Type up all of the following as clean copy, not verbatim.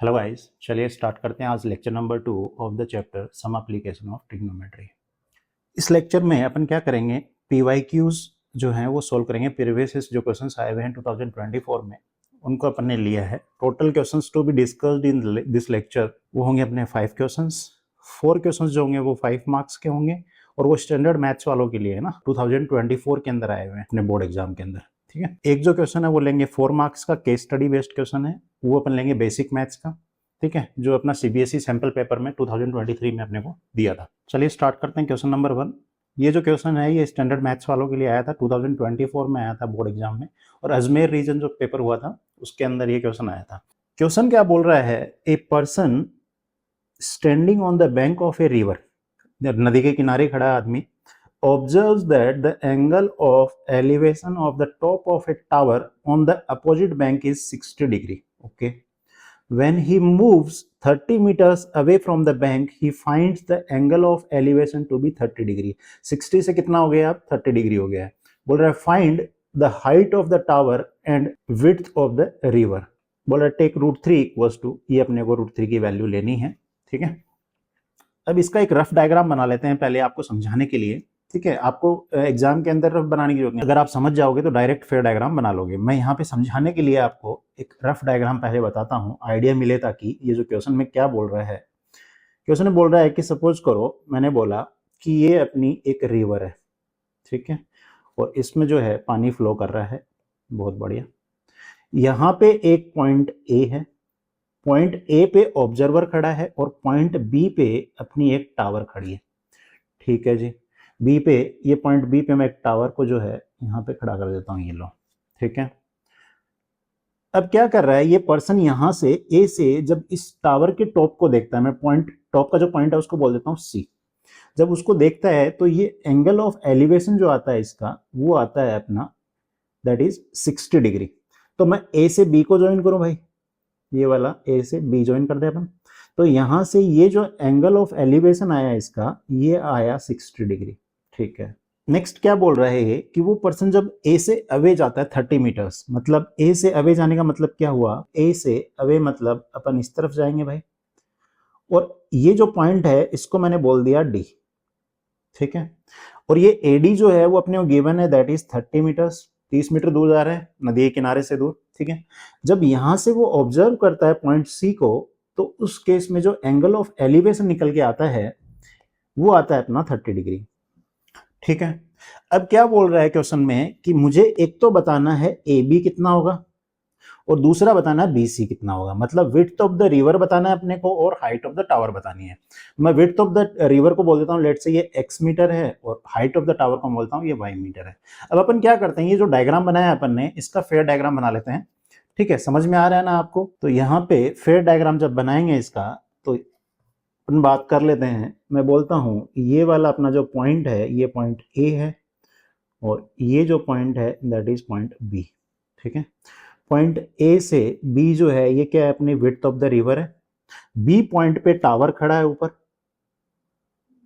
Hello guys, चलिए start करते हैं आज lecture number 2 of the chapter some application of trigonometry. इस लेक्चर में अपन क्या करेंगे, पीवाईक्यूज जो हैं वो सोल्व करेंगे। प्रीवियस जो क्वेश्चंस आए हुए हैं 2024 में उनको अपन ने लिया है। Total questions to be discussed in this lecture वो होंगे अपने 5 क्वेश्चंस। 4 क्वेश्चंस जो होंगे वो 5 मार्क्स के होंगे और वो स्टैंडर्ड मैथ्स वालों के लिए है ना, 2024 के अंदर आए हुए हैं अपने बोर्ड एग्जाम के अंदर। ठीक है, एक जो क्वेश्चन है वो लेंगे 4 मार्क्स का, केस स्टडी बेस्ड क्वेश्चन है, वो अपन लेंगे बेसिक मैथ्स का। ठीक है, जो अपना सीबीएसई सैंपल पेपर में 2023 में अपने को दिया था। चलिए स्टार्ट करते हैं क्वेश्चन नंबर 1। ये जो क्वेश्चन है ये स्टैंडर्ड मैथ्स वालों के लिए आया था, 2024 में आया था बोर्ड एग्जाम में, और अजमेर रीजन जो पेपर हुआ था उसके अंदर ये क्वेश्चन आया था। क्वेश्चन क्या बोल रहा है, a person standing on the bank of a river, नदी के किनारे खड़ा आदमी, observes that the angle of elevation of the top of a tower on the opposite bank is 60 degree. Okay, when he moves 30 meters away from the bank he finds the angle of elevation to be 30 degree. 60 से कितना हो गया, 30 degree हो गया है। बोल रहा है find the height of the tower and width of the river. बोल रहा है टेक √3 इक्वल्स टू, ये अपने को √3 की वैल्यू लेनी है। ठीक है, अब इसका एक रफ डायग्राम बना लेते हैं पहले आपको समझाने के लिए। ठीक है, आपको एग्जाम के अंदर रफ बनाने की जरूरत नहीं, अगर आप समझ जाओगे तो डायरेक्ट फेयर डायग्राम बना लोगे। मैं यहाँ पे समझाने के लिए आपको एक रफ डायग्राम पहले बताता हूँ, आइडिया मिले, ताकि ये जो क्वेश्चन में क्या बोल रहा है। क्वेश्चन में बोल रहा है कि सपोज करो मैंने बोला कि ये अपनी एक रिवर है, ठीक है, और इसमें जो है पानी फ्लो कर रहा है, बहुत बढ़िया। यहाँ पे एक पॉइंट ए है, पॉइंट ए पे ऑब्जर्वर खड़ा है और पॉइंट बी पे अपनी एक टावर खड़ी है। ठीक है जी, बी पे, ये पॉइंट बी पे मैं एक टावर को जो है यहाँ पे खड़ा कर देता हूँ, ये लो। ठीक है, अब क्या कर रहा है ये पर्सन, यहाँ से ए से जब इस टावर के टॉप को देखता है, मैं पॉइंट टॉप का जो पॉइंट है उसको बोल देता हूँ सी, जब उसको देखता है तो ये एंगल ऑफ एलिवेशन जो आता है इसका, वो आता है अपना दैट इज 60 डिग्री। तो मैं ए से बी को ज्वाइन करूं भाई, ये वाला ए से बी ज्वाइन कर दे अपन, तो यहां से ये जो एंगल ऑफ एलिवेशन आया इसका, ये आया 60 डिग्री। ठीक है, नेक्स्ट क्या बोल रहा है कि वो पर्सन जब ए से अवे जाता है 30 मीटर्स, मतलब ए से अवे जाने का मतलब क्या हुआ, ए से अवे मतलब अपन इस तरफ जाएंगे भाई, और ये जो पॉइंट है इसको मैंने बोल दिया डी। ठीक है, और ये एडी जो है वो अपने को गिवन है दैट इज 30 मीटर्स, 30 मीटर दूर जा रहा है नदी के किनारे से दूर। ठीक है, जब यहां से वो ऑब्जर्व करता है पॉइंट सी को, तो उस केस में जो एंगल ऑफ एलिवेशन निकल के आता है वो आता है अपना 30 डिग्री। ठीक है, अब क्या बोल रहा है क्वेश्चन में कि मुझे एक तो बताना है ए बी कितना होगा और दूसरा बताना है बी सी कितना होगा, मतलब विड्थ ऑफ द रिवर बताना है अपने को और हाइट ऑफ द टावर बतानी है। मैं विड्थ ऑफ द रिवर को बोल देता हूँ लेट से ये x मीटर है, और हाइट ऑफ द टावर को बोलता हूँ ये y मीटर है। अब अपन क्या करते हैं, ये जो डायग्राम बनाया अपन ने इसका फेयर डायग्राम बना लेते हैं। ठीक है, समझ में आ रहा है ना आपको? तो यहाँ पे फेयर डायग्राम जब बनाएंगे इसका, तो अपन बात कर लेते हैं। मैं बोलता हूँ ये वाला अपना जो पॉइंट है ये पॉइंट ए है, और ये जो पॉइंट है दैट इज पॉइंट बी। ठीक है, पॉइंट ए से बी जो है ये क्या है, अपनी विड्थ ऑफ द रिवर है। बी पॉइंट पे टावर खड़ा है ऊपर,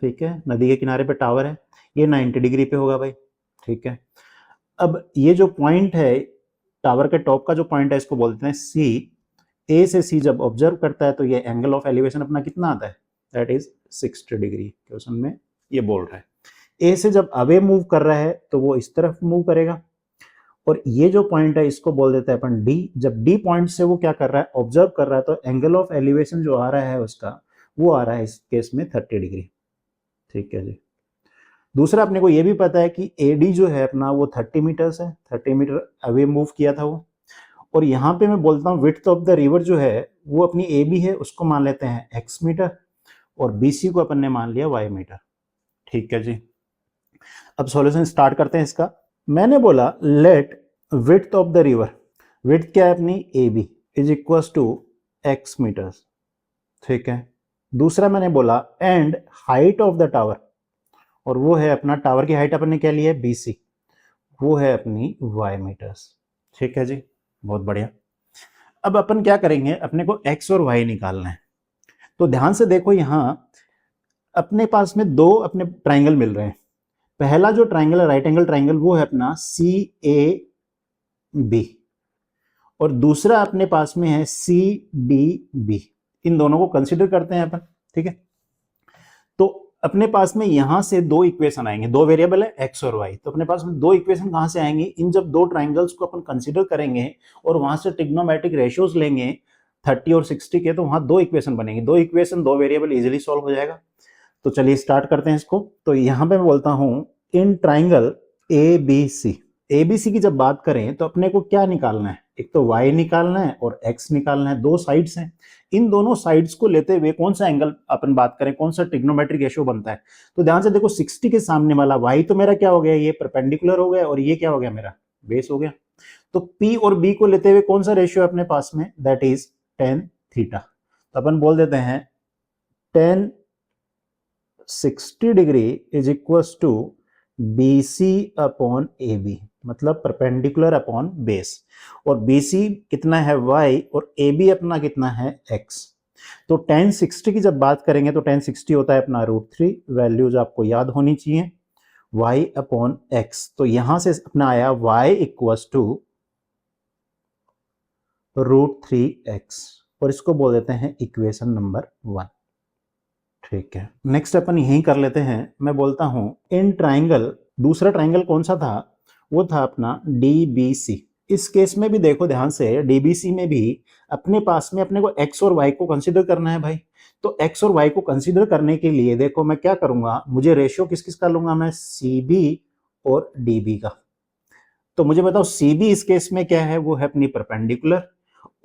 ठीक है, नदी के किनारे पे टावर है, ये 90 डिग्री पे होगा भाई। ठीक है, अब ये जो पॉइंट है टावर के टॉप का जो पॉइंट है इसको बोलते हैं सी। ए से सी जब ऑब्जर्व करता है तो ये एंगल ऑफ एलिवेशन अपना कितना आता है, दैट इज 60 डिग्री। क्वेश्चन में ये बोल रहा है ए से जब अवे मूव कर रहा है तो वो इस तरफ मूव करेगा, और ये जो पॉइंट है इसको बोल देते हैं अपन डी। जब डी पॉइंट से वो क्या कर रहा है, ऑब्जर्व कर रहा है, तो एंगल ऑफ एलिवेशन जो आ रहा है उसका, वो आ रहा है इस केस में 30 डिग्री। ठीक है जी, दूसरा अपने को ये भी पता है कि एडी जो है अपना वो 30 मीटर्स है, 30 मीटर अवे मूव किया था वो। और यहाँ पे मैं बोलता हूँ विड्थ ऑफ द रिवर जो है वो अपनी ए बी है, उसको मान लेते हैं एक्स मीटर, और बीसी को अपन ने मान लिया वाई मीटर। ठीक है जी, अब सॉल्यूशन स्टार्ट करते हैं इसका। मैंने बोला let width of the river, width क्या है अपनी A B, is equals to x metres. ठीक है, दूसरा मैंने बोला and height of the tower, और वो है अपना टावर की हाइट अपन ने क्या लिया है BC, वो है अपनी y मीटर्स। ठीक है जी, बहुत बढ़िया। अब अपन क्या करेंगे, अपने को x और y निकालना है। तो ध्यान से देखो, यहां अपने पास में दो अपने ट्राइंगल मिल रहे हैं। पहला जो ट्राइंगल है राइट एंगल ट्राइंगल, वो है अपना CAB, और दूसरा अपने पास में है CDB। इन दोनों को कंसिडर करते हैं अपन, ठीक है। तो अपने पास में यहां से दो इक्वेशन आएंगे, दो वेरिएबल है एक्स और वाई, तो अपने पास में दो इक्वेशन कहां से आएंगे, इन जब दो ट्राइंगल्स को अपन कंसिडर करेंगे और वहां से ट्रिग्नोमेट्रिक रेशियोज लेंगे 30 और 60 के, तो वहां दो इक्वेशन बनेंगे, दो इक्वेशन दो वेरिएबल इजीली सॉल्व हो जाएगा। तो चलिए स्टार्ट करते हैं इसको। तो यहां पे मैं बोलता हूं इन ट्राइंगल ABC की जब बात करें तो अपने को क्या निकालना है, एक तो y निकालना है और x निकालना है, दो साइड्स हैं। इन दोनों साइड्स को लेते हुए कौन सा एंगल अपन बात करें, कौन सा ट्रिग्नोमेट्रिक रेशियो बनता है, तो ध्यान से देखो 60 के सामने वाला y तो मेरा क्या हो गया, ये परपेंडिकुलर हो गया और ये क्या हो गया, मेरा बेस हो गया। तो p और b को लेते हुए कौन सा रेशियो है अपने पास में, दैट इज tan थीटा। तो अपन बोल देते हैं tan 60 degree is equal to BC upon AB, मतलब परपेंडिकुलर अपॉन बेस, और BC कितना है y और AB अपना कितना है x। तो tan 60 की जब बात करेंगे तो tan 60 होता है अपना √3, वैल्यूज आपको याद होनी चाहिए, y अपॉन x। तो यहां से अपना आया y इक्वल टू √3x, और इसको बोल देते हैं इक्वेशन नंबर 1, ठीक है। नेक्स्ट अपन यही कर लेते हैं, मैं बोलता हूं इन ट्राइंगल, दूसरा ट्राइंगल कौन सा था, वो था अपना DBC। इस केस में भी देखो ध्यान से, DBC में भी अपने पास में अपने को x और y को कंसीडर करना है भाई। तो x और y को कंसीडर करने के लिए देखो मैं क्या करूंगा, मुझे रेशियो किस किस का लूंगा मैं, CB और DB का। तो मुझे बताओ CB इस केस में क्या है, वो है अपनी परपेंडिकुलर,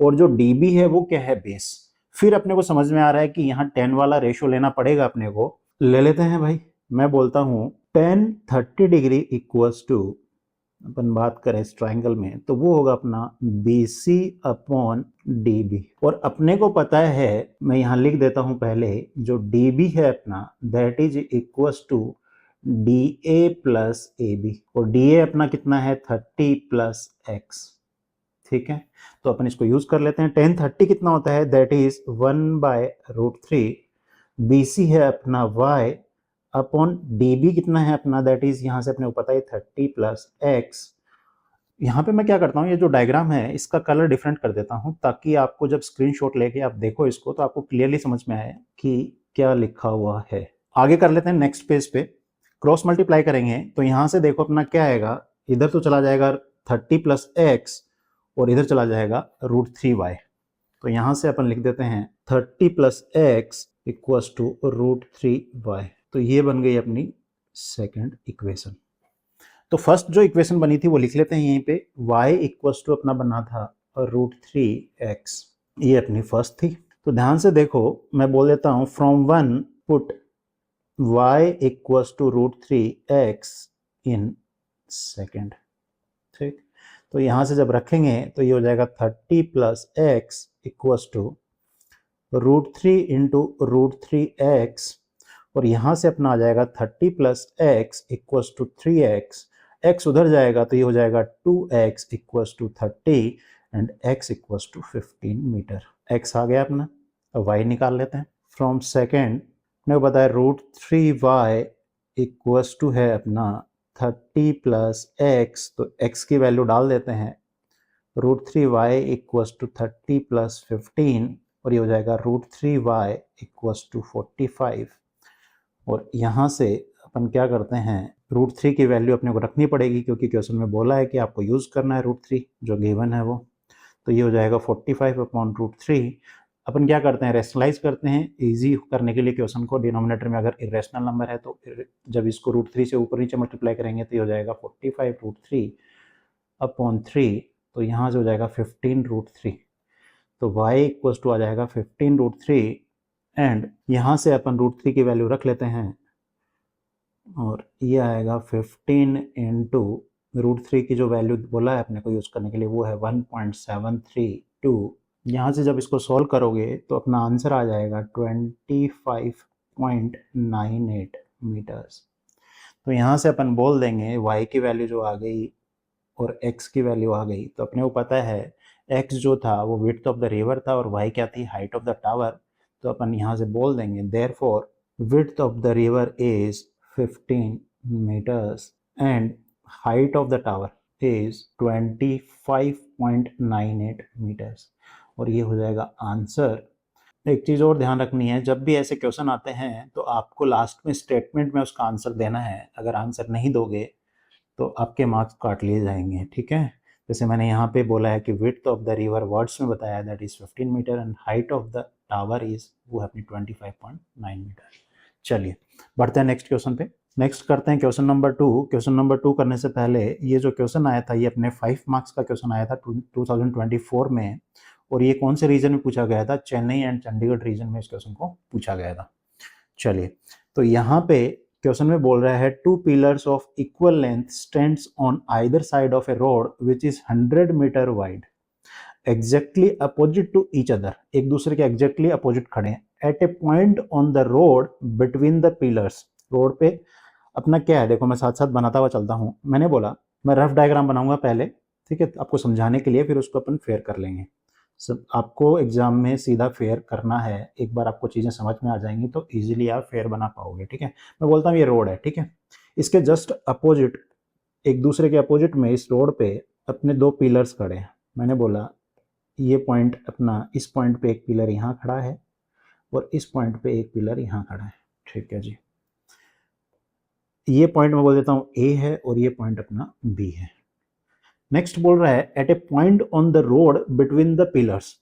और जो DB है वो क्या है, बेस। फिर अपने को समझ में आ रहा है कि यहाँ 10 वाला रेशियो लेना पड़ेगा अपने को, ले लेते हैं भाई। मैं बोलता हूँ tan 30 डिग्री इक्वल्स टू, अपन बात करें इस ट्राइंगल में तो वो होगा अपना BC अपॉन DB, और अपने को पता है, मैं यहाँ लिख देता हूँ पहले, जो DB है अपना that is equals to DA plus AB, और DA अपना कितना है 30 प्लस x, ठीक है। तो अपन इसको यूज कर लेते हैं। tan 30 कितना होता है, दैट इज 1/√3, BC है अपना y अपॉन DB कितना है अपना, दैट इज यहाँ से अपने को पता है 30 प्लस x। यहाँ पे मैं क्या करता हूँ, ये जो डायग्राम है इसका कलर डिफरेंट कर देता हूँ ताकि आपको जब स्क्रीनशॉट लेके आप देखो इसको तो आपको क्लियरली समझ में आए कि क्या लिखा हुआ है। आगे कर लेते हैं नेक्स्ट पेज पे, क्रॉस मल्टीप्लाई करेंगे तो यहाँ से देखो अपना क्या आएगा, इधर तो चला जाएगा 30 प्लस x और इधर चला जाएगा √3y। तो यहाँ से अपन लिख देते हैं 30 plus x equals to √3y। तो ये बन गई अपनी सेकंड इक्वेशन। तो फर्स्ट जो इक्वेशन बनी थी वो लिख लेते हैं यहीं पे, y इक्वल्स टू अपना बना था √3x, ये अपनी फर्स्ट थी। तो ध्यान से देखो मैं बोल देता हूँ from 1 put y equals to √3x in second, ठीक। तो यहाँ से जब रखेंगे तो ये हो जाएगा 30 plus x equals to √3 into √3x, और यहाँ से अपना आ जाएगा 30 plus x equals to 3x, x उधर जाएगा तो ये हो जाएगा 2x equals to 30 and x equals to 15 metre. x आ गया अपना, अब y निकाल लेते हैं। फ्रॉम सेकेंड ने बताया √3y इक्वल्स टू है अपना 30 प्लस x, तो x की वैल्यू डाल देते हैं, √3y इक्वल्स टू 30 प्लस 15, और ये हो जाएगा √3y इक्वल्स टू 45। और यहाँ से अपन क्या करते हैं, √3 की वैल्यू अपने को रखनी पड़ेगी क्योंकि क्वेश्चन में बोला है कि आपको यूज करना है √3 जो गिवन है वो। तो ये हो जाएगा 45 अपॉन √3। अपन क्या करते हैं, रेशनलाइज करते हैं इजी करने के लिए क्वेश्चन को। डिनोमिनेटर में अगर इरेशनल नंबर है तो जब इसको √3 से ऊपर नीचे मल्टीप्लाई करेंगे तो ये हो जाएगा 45 √3 अपॉन 3, तो यहाँ से हो जाएगा 15 √3। तो y इक्वल्स टू आ जाएगा 15 √3, एंड यहाँ से अपन √3 की वैल्यू रख लेते हैं, और ये आएगा 15 इंटू √3 की जो वैल्यू बोला है अपने को यूज करने के लिए वो है 1.732। यहाँ से जब इसको सॉल्व करोगे तो अपना आंसर आ जाएगा 25.98 मीटर्स। तो यहाँ से अपन बोल देंगे y की वैल्यू जो आ गई और x की वैल्यू आ गई, तो अपने को पता है x जो था वो विड्थ ऑफ द रिवर था और y क्या थी, हाइट ऑफ द टावर। तो अपन यहाँ से बोल देंगे therefore width of the river is 15 meters and height of the tower is 25.98 metres, और ये हो जाएगा आंसर। एक चीज़ और ध्यान रखनी है, जब भी ऐसे क्वेश्चन आते हैं तो आपको लास्ट में स्टेटमेंट में उसका आंसर देना है। अगर आंसर नहीं दोगे तो आपके मार्क्स काट लिए जाएंगे, ठीक है। जैसे मैंने यहाँ पे बोला है कि width of the river words में बताया that is 15 metre and height of the tower is वो है अपनी 25.9 मीटर। चलिए बढ़ते हैं नेक्स्ट क्वेश्चन पे। नेक्स्ट करते हैं क्वेश्चन नंबर 2। क्वेश्चन नंबर 2 करने से पहले ये जो क्वेश्चन आया था ये अपने 5 मार्क्स का क्वेश्चन आया था 2024 में, और ये कौन से रीजन में पूछा गया था? चेन्नई एंड चंडीगढ़ रीजन में इस क्वेश्चन को पूछा गया था। चलिए तो यहाँ पे क्वेश्चन में बोल रहा है 2 pillars of equal length stands on either side of a road which is 100 metre wide exactly opposite to each other. एक दूसरे के एग्जैक्टली अपोजिट खड़े हैं at a point on the road between the pillars. Road पे अपना क्या है, देखो मैं साथ साथ बनाता हुआ चलता हूँ। मैंने बोला मैं रफ डायग्राम बनाऊंगा पहले, ठीक है, आपको समझाने के लिए, फिर उसको अपन फेयर कर लेंगे। सब आपको एग्जाम में सीधा फेयर करना है। एक बार आपको चीज़ें समझ में आ जाएंगी तो इजीली आप फेयर बना पाओगे, ठीक है। मैं बोलता हूँ ये रोड है, ठीक है, इसके जस्ट अपोजिट, एक दूसरे के अपोजिट में इस रोड पे अपने 2 पिलर्स खड़े हैं। मैंने बोला ये पॉइंट अपना, इस पॉइंट पे एक पिलर यहाँ खड़ा है और इस पॉइंट पे एक पिलर यहाँ खड़ा है, ठीक है जी। ये पॉइंट मैं बोल देता हूँ ए है और ये पॉइंट अपना बी है। नेक्स्ट बोल रहा है at a point on the road between the pillars.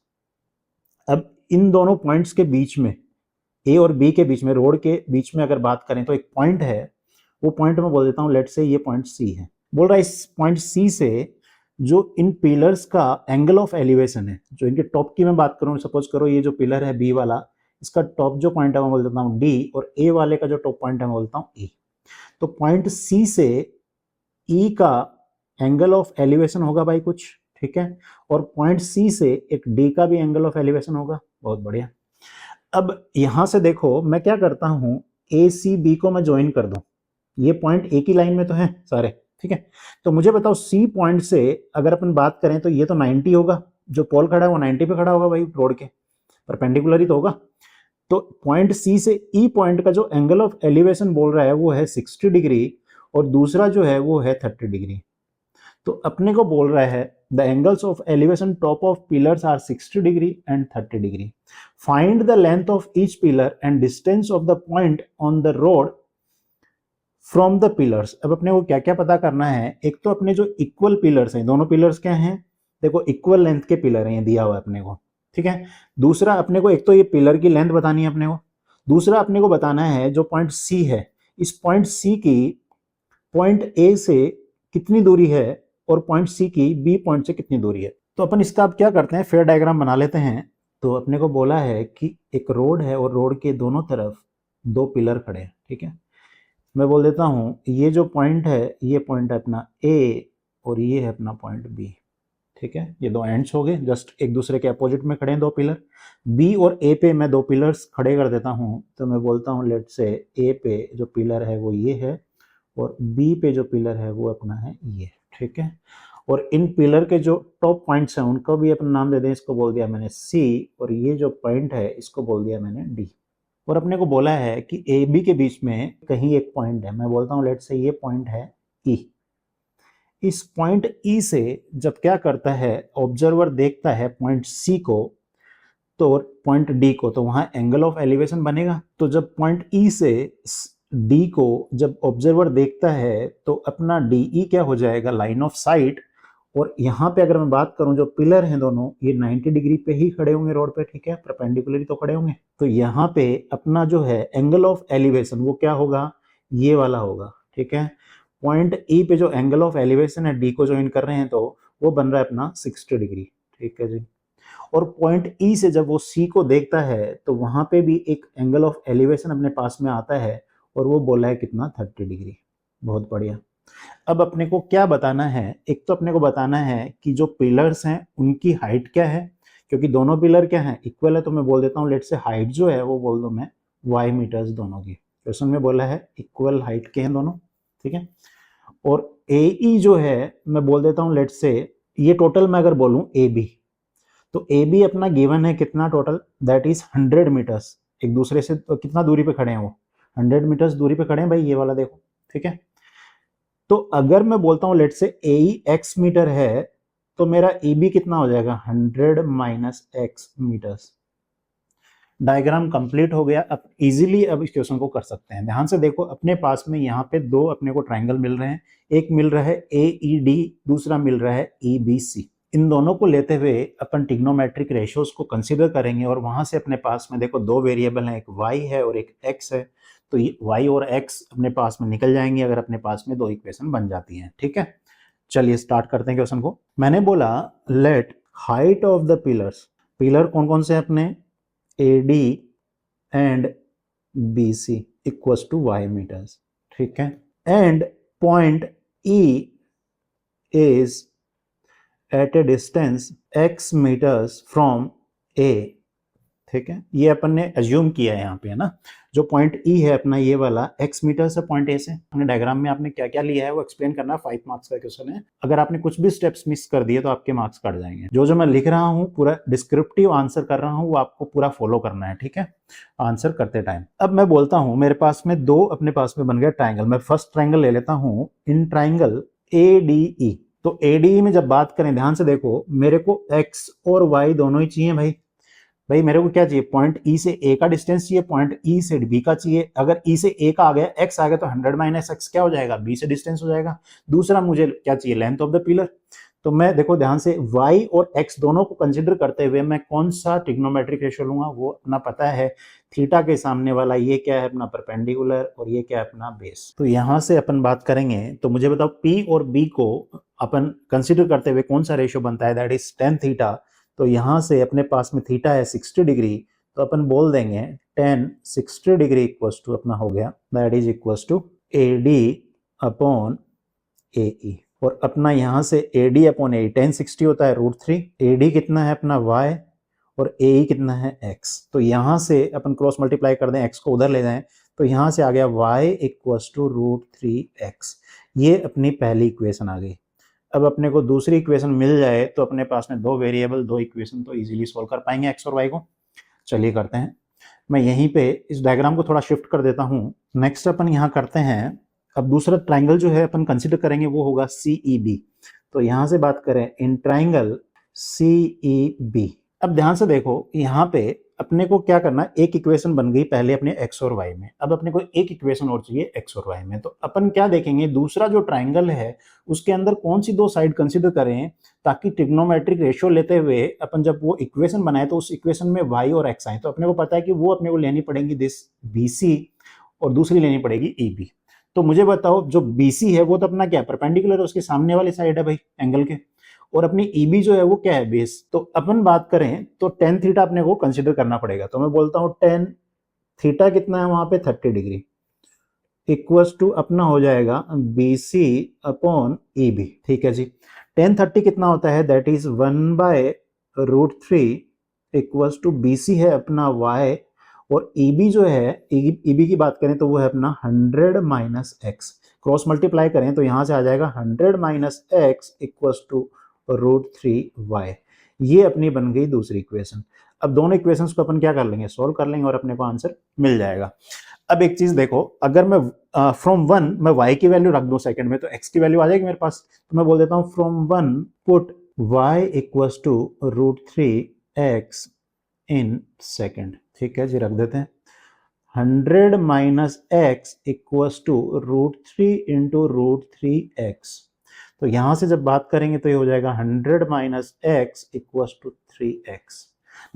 अब इन दोनों पॉइंट्स के बीच में, ए और बी के बीच में, रोड के बीच में अगर बात करें तो एक पॉइंट है, वो पॉइंट मैं बोल देता हूँ लेट से ये पॉइंट सी है। बोल रहा है इस पॉइंट सी से जो इन पिलर्स का एंगल ऑफ एलिवेशन है, जो इनके टॉप की मैं बात करूँ, सपोज करो ये जो पिलर है बी वाला, इसका टॉप जो पॉइंट है मैं बोल देता हूँ डी, और ए वाले का जो टॉप पॉइंट है मैं बोलता हूँ ई। तो पॉइंट सी से ई का एंगल ऑफ एलिवेशन होगा भाई कुछ, ठीक है, और पॉइंट सी से एक डी का भी एंगल ऑफ एलिवेशन होगा। बहुत बढ़िया। अब यहां से देखो मैं क्या करता हूं, ए सी बी को मैं ज्वाइन कर दूं, ये पॉइंट एक ही लाइन में तो हैं सारे, ठीक है। तो मुझे बताओ सी पॉइंट से अगर अपन बात करें तो ये तो 90 होगा, जो पोल खड़ा है वो 90 पे खड़ा होगा भाई, रोड के परपेंडिकुलर ही तो होगा। तो पॉइंट सी से ई पॉइंट का जो एंगल ऑफ एलिवेशन बोल रहा है वो है 60 डिग्री, और दूसरा जो है वो है 30 डिग्री। तो अपने को बोल रहा है the angles of elevation top of pillars are 60 degree and 30 degree. Find the length of each pillar and distance of the point on the road from the pillars. अब अपने को क्या क्या पता करना है? एक तो अपने जो इक्वल पिलर्स हैं, दोनों पिलर्स क्या हैं, देखो इक्वल लेंथ के पिलर हैं, ये दिया हुआ है अपने को, ठीक है। दूसरा अपने को एक तो ये पिलर की लेंथ बतानी है अपने को, दूसरा अपने को बताना है जो पॉइंट सी है, इस पॉइंट सी की पॉइंट ए से कितनी दूरी है और पॉइंट सी की बी पॉइंट से कितनी दूरी है। तो अपन इसका अब क्या करते हैं, फेयर डायग्राम बना लेते हैं। तो अपने को बोला है कि एक रोड है और रोड के दोनों तरफ 2 पिलर खड़े हैं, ठीक है। मैं बोल देता हूं ये जो पॉइंट है, ये पॉइंट है अपना ए और ये है अपना पॉइंट बी, ठीक है। ये 2 एंड्स हो गए, जस्ट एक दूसरे के अपोजिट में खड़े हैं 2 पिलर। बी और ए पे मैं 2 पिलर्स खड़े कर देता हूं, तो मैं बोलता हूं लेट से ए पे जो पिलर है वो ये है और बी पे जो पिलर है वो अपना है ये, ठीक है। और इन पिलर के जो टॉप पॉइंट्स हैं उनको भी अपना नाम दे दें, इसको बोल दिया मैंने सी, और ये जो पॉइंट है इसको बोल दिया मैंने डी। और अपने को बोला है कि ए बी के बीच में कहीं एक पॉइंट है, मैं बोलता हूँ लेट से ये पॉइंट है ई। इस पॉइंट ई से जब क्या करता है, ऑब्जर्वर देखता है पॉइंट सी को तो पॉइंट डी को, तो वहां एंगल ऑफ एलिवेशन बनेगा। तो जब पॉइंट ई से डी को जब ऑब्जर्वर देखता है तो अपना डी ई क्या हो जाएगा, लाइन ऑफ साइट। और यहाँ पे अगर मैं बात करूं जो पिलर हैं दोनों, ये 90 डिग्री पे ही खड़े होंगे रोड पे, ठीक है, परपेंडिकुलर तो खड़े होंगे। तो यहाँ पे अपना जो है एंगल ऑफ एलिवेशन वो क्या होगा, ये वाला होगा, ठीक है। पॉइंट ई पे जो एंगल ऑफ एलिवेशन है डी को ज्वाइन कर रहे हैं तो वो बन रहा है अपना 60 डिग्री, ठीक है जी। और पॉइंट ई से जब वो सी को देखता है तो वहां पे भी एक एंगल ऑफ एलिवेशन अपने पास में आता है और वो बोला है कितना, 30 डिग्री। बहुत बढ़िया। अब अपने को क्या बताना है, एक तो अपने को बताना है कि जो पिलर्स हैं उनकी हाइट क्या है, क्योंकि दोनों पिलर क्या है, इक्वल है। तो मैं बोल देता हूँ लेट से हाइट जो है वो बोल दो मैं y मीटर्स दोनों की। क्वेश्चन में बोला है इक्वल हाइट के हैं दोनों, ठीक है। और ए जो है मैं बोल देता हूँ लेट से, ये टोटल मैं अगर बोलूँ ए बी, तो ए बी अपना गिवन है कितना टोटल, दैट इज 100 मीटर्स। एक दूसरे से तो कितना दूरी पे खड़े हैं वो, 100 मीटर्स दूरी पे खड़े हैं भाई, ये वाला देखो, ठीक है। तो अगर मैं बोलता हूँ लेट से ए एक्स मीटर है तो मेरा ए बी कितना हो जाएगा 100 minus x metres. Diagram complete हो गया। अब इजीली अब इस क्वेश्चन को कर सकते हैं। ध्यान से देखो, अपने पास में यहाँ पे दो अपने को ट्राइंगल मिल रहे हैं, एक मिल रहा है ए ई डी, दूसरा मिल रहा है ई बी सी। इन दोनों को लेते हुए अपन ट्रिग्नोमेट्रिक रेशियोज को कंसीडर करेंगे और वहां से अपने पास में देखो दो वेरिएबल हैं, एक y है और एक x है। तो ये y और x अपने पास में निकल जाएंगे अगर अपने पास में दो इक्वेशन बन जाती हैं। ठीक है, चलिए स्टार्ट करते हैं क्वेश्चन को। मैंने बोला let height of the pillars, pillar कौन कौन से अपने AD and BC equals to y meters, ठीक है, and point E is at a distance x meters from A, ठीक है। ये अपन ने अज्यूम किया है यहाँ पे, है ना। जो पॉइंट ई है अपना ये वाला x मीटर से पॉइंट ए से, अपने डायग्राम में आपने क्या क्या लिया है वो एक्सप्लेन करना, 5 मार्क्स का क्वेश्चन है। अगर आपने कुछ भी स्टेप्स मिस कर दिए तो आपके मार्क्स कट जाएंगे। जो मैं लिख रहा हूँ पूरा डिस्क्रिप्टिव आंसर कर रहा हूँ वो आपको पूरा फॉलो करना है, ठीक है, आंसर करते टाइम। अब मैं बोलता हूँ मेरे पास में दो अपने पास में बन गया ट्राइंगल। मैं फर्स्ट ट्राइंगल ले लेता हूँ, इन ट्राइंगल ADE। तो ADE में जब बात करें, ध्यान से देखो, मेरे को x और y दोनों ही चाहिए भाई मेरे को क्या चाहिए, पॉइंट ई से ए का डिस्टेंस चाहिए, पॉइंट ई से बी का चाहिए। अगर ई से ए का आ गया, एक्स आ गया, तो 100 माइनस एक्स क्या हो जाएगा, बी से डिस्टेंस हो जाएगा। दूसरा मुझे क्या चाहिए, लेंथ ऑफ द पिलर। तो मैं देखो ध्यान से y और x दोनों को कंसिडर करते हुए मैं कौन सा ट्रिग्नोमेट्रिक रेशियो लूंगा, वो अपना पता है, थीटा के सामने वाला ये क्या है अपना परपेंडिकुलर और ये क्या है अपना बेस। तो यहां से अपन बात करेंगे, तो मुझे बताओ P और B को अपन कंसिडर करते हुए कौन सा रेशियो बनता है, दैट इज tan थीटा। तो यहां से अपने पास में थीटा है 60 डिग्री, तो अपन बोल देंगे tan 60 डिग्री इक्वल्स टू अपना हो गया, that is equals to AD upon AE। और अपना यहां से AD अपॉन AE, tan 60 होता है √3, AD कितना है अपना y और AE कितना है x। तो यहां से अपन क्रॉस मल्टीप्लाई कर दें, x को उधर ले जाएं, तो यहां से आ गया y इक्वल्स टू √3x। ये अपनी पहली इक्वेशन आ गई। अब अपने को दूसरी इक्वेशन मिल जाए तो अपने पास में दो वेरिएबल, दो इक्वेशन तो इजीली सॉल्व कर पाएंगे एक्स और वाई को। चलिए करते हैं। मैं यहीं पे इस डायग्राम को थोड़ा शिफ्ट कर देता हूं। नेक्स्ट अपन यहां करते हैं, अब दूसरा ट्राइंगल जो है अपन कंसिडर करेंगे वो होगा CEB। तो यहां से बात करें इन ट्राइंगल CEB। अब ध्यान से देखो, यहाँ पे अपने को क्या करना, एक इक्वेशन बन गई पहले अपने x और y में, अब अपने को एक इक्वेशन और चाहिए x और y में। तो अपन क्या देखेंगे, दूसरा जो ट्राइंगल है उसके अंदर कौन सी दो साइड कंसिडर करें, ताकि ट्रिग्नोमेट्रिक रेशियो लेते हुए अपन जब वो इक्वेशन बनाए तो उस इक्वेशन में y और x आए। तो अपने को पता है कि वो अपने को लेनी पड़ेगी दिस BC और दूसरी लेनी पड़ेगी EB। तो मुझे बताओ जो BC है वो तो अपना क्या, परपेंडिकुलर है, उसके सामने वाली साइड है भाई एंगल के, और अपनी EB जो है वो क्या है, बेस। तो अपन बात करें तो tan थीटा अपने को कंसिडर करना पड़ेगा। तो मैं बोलता हूं tan थीटा कितना है वहां पे 30 डिग्री इक्वल्स टू अपना हो जाएगा BC अपॉन EB। ठीक है जी, tan 30 कितना होता है, that is 1/√3 equals to BC है अपना y और EB जो है, EB की बात करें तो वो है अपना 100 माइनस एक्स। क्रॉस मल्टीप्लाई करें तो यहां से आ जाएगा 100 minus x equals to √3y। ये अपनी बन गई दूसरी इक्वेशन। अब दोनों इक्वेशंस को अपन क्या कर लेंगे, सोल्व कर लेंगे और अपने को आंसर मिल जाएगा। अब एक चीज देखो, अगर मैं फ्रॉम 1 मैं y की वैल्यू रख दूं सेकंड में तो x की वैल्यू आ जाएगी मेरे पास। तो मैं बोल देता हूं from 1 put y equals to √3x in second. ठीक है जी, रख देते हैं 100 minus x equals to √3 into √3x। तो यहां से जब बात करेंगे तो ये हो जाएगा 100 minus x equals to 3x।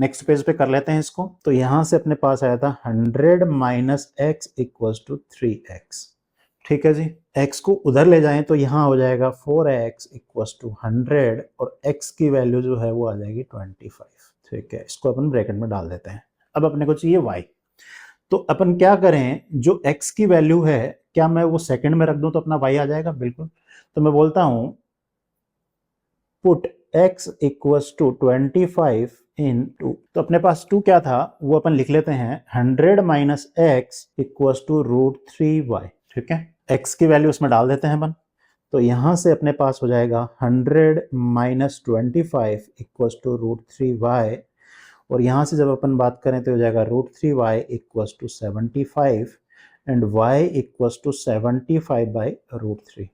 Next page पे कर लेते हैं इसको। तो यहां से अपने पास आया था 100 minus x equals to 3x। ठीक है जी, x को उधर ले जाएं तो यहां हो जाएगा 4x इक्वल्स टू 100 और x की वैल्यू जो है वो आ जाएगी 25। ठीक है, इसको अपन ब्रैकेट में डाल देते हैं। अब अपने को चाहिए y। तो अपन क्या करें, जो x की वैल्यू है क्या मैं वो सेकंड में रख दूं तो अपना y आ जाएगा, बिल्कुल। तो मैं बोलता हूं पुट x इक्वल्स टू 25 इन 2। तो अपने पास 2 क्या था वो अपन लिख लेते हैं 100 minus x equals to √3y। ठीक है, x की वैल्यू उसमें डाल देते हैं अपन। तो यहां से अपने पास हो जाएगा 100 माइनस 25 इक्वल्स टू √3y और यहां से जब अपन बात करें तो हो जाएगा √3y equals to 75 and y equals to 75 by √3।